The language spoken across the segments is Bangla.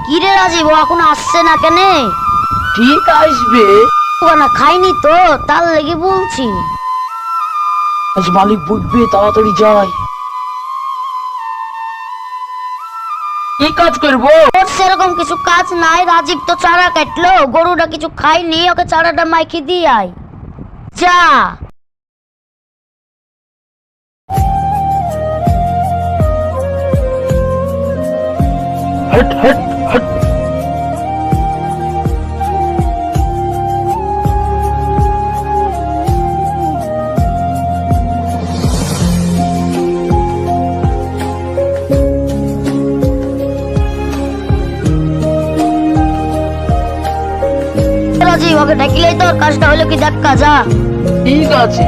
কিরে রাজীব, ও এখন আসছে না কেন? ঠিক আসবে। না খাইনি তো, তার লেগে বলছি। আজ মালিক বুঝবে, তাড়াতাড়ি যাই। কি কাজ করবো? ওর সেরকম কিছু কাজ নাই। রাজীব তো চারা কাটলো, গরুটা কিছু খাইনি, ওকে চারাটা মাইকে দিয়ে আয়। যা। Hot hot hot. রাজীব, ওকে ডাকিলেই তোর কাজটা হলো কি দেখা। যা। ঠিক আছে।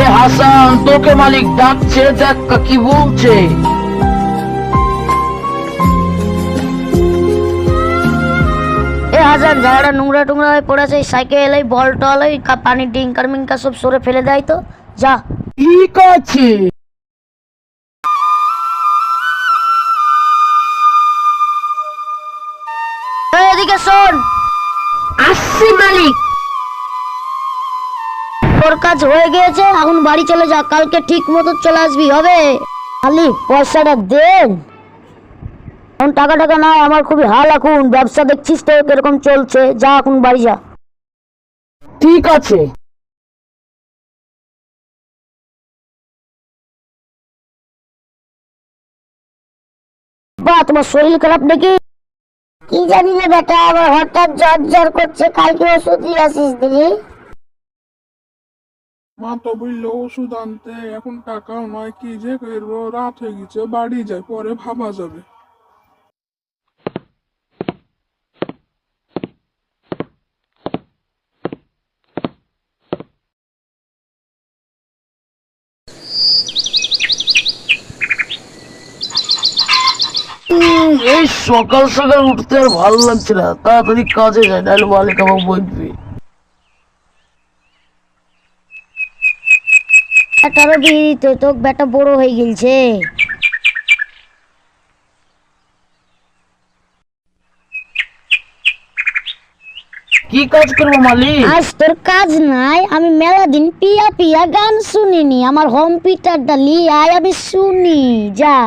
এ হাসান, তোকে মালিক ডাকছে, দেখ কি বলছে। এ হাজার, জায়গাটা নোংরা টুংরা হয়ে পড়েছে, সাইকেল এই বল টল এই পানির ডিঙ্কার মিঙ্কার সব সরে ফেলে দেয় তো। যা। ঠিক আছে। এদিকে শোন। আসছি মালিক। তোর কাজ হয়ে গিয়েছে, এখন বাড়ি চলে যা, কালকে ঠিক মতো চলে আসবি, হবে? মালিক পয়সাটা দেন। এখন টাকা টাকা নাই, আমার খুবই হাল, এখন ব্যবসা দেখছিস তো কিরকম চলছে। যা এখন বাড়ি যা। ঠিক আছে। বা তোমার শরীর খারাপ নাকি? কি জানি না বেটা, আবার হঠাৎ জ্বর জ্বর করছে। কালকে ওষুধ নিয়ে আসিস দিদি। মা তো বললো ওষুধ আনতে, এখন টাকাও নয়, কি যে করবো। রাত হয়ে গেছে, বাড়ি যাই, পরে ভাবা যাবে। এই সকাল সকাল উঠতে আর ভালো লাগছে না, তাড়াতাড়ি কাজে যায়, নাহলে মালিক আমার বলবে। বেটারও বিয়ে দিতে তো, বেটা বড় হয়ে গেছে। কি কাজ করবো মালিক? আজ তোর কাজ নাই, আমি মেলা দিন পিয়া পিয়া গান শুনিনি। আমার হোম থিয়েটারটা নিয়ে আয়, আমি শুনি। যা।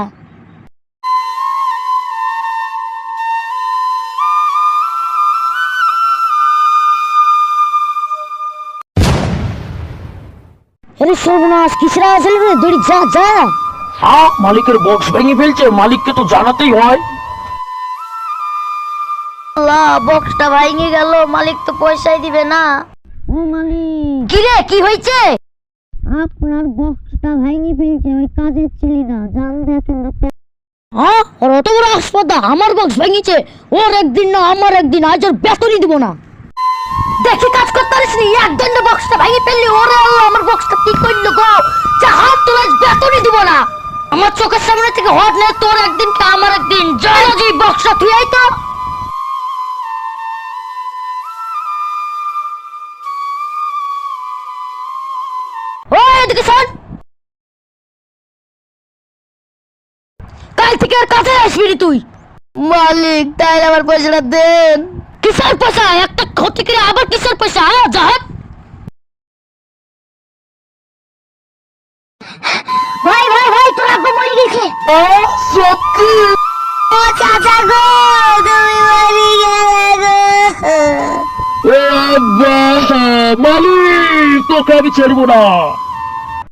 আরে সর্বনাশ, কিসরা আসলে রে? দড়ি যা যা। হ্যাঁ, মালিকের বক্স ভেঙে ফেলছে, মালিককে তো জানাতেই হয়। আল্লাহ, বক্সটা ভেঙে গেল, মালিক তো পয়সাই দিবে না। ও মালিক, কি রে, কি হয়েছে? আপনার বক্সটা ভেঙে ফেলছে ওই কাজের ছেলেটা, জান দেখেন। হ্যাঁ, ওর অত বড় হাসপাতাল, আমার বক্স ভেঙেছে। ওর একদিন না আমার একদিন, আজ ওর বেতনই দিব না। দেখি কাজ করতে পারিস নি, একদিন বক্সটা ভেঙে ফেললি। ওরে আল্লাহ, আমার বক্সটা কি করলো গো? যা, হাত তোর আজ বেতনই দিব না। আমার চোখের সামনে থেকে হট না, তোর একদিন কা আমার একদিন। জয় জি, বক্সটা তুই আই তো। ওই এদিকে শোন, কাল থেকে আর কাছে আসবি নি তুই। মালিক, তাই আমার পয়সাটা দেন। কিসের পয়সা? একটা ক্ষতি করে আবার কিসের পয়সা? জাহাজ। ভাই ভাই ভাই, তোর আব্বু মরে গেছে। সত্যি? ও চাচা গো, তুমি মরে গেলে গো। মালিক, তোকে আমি ছাড়বো না।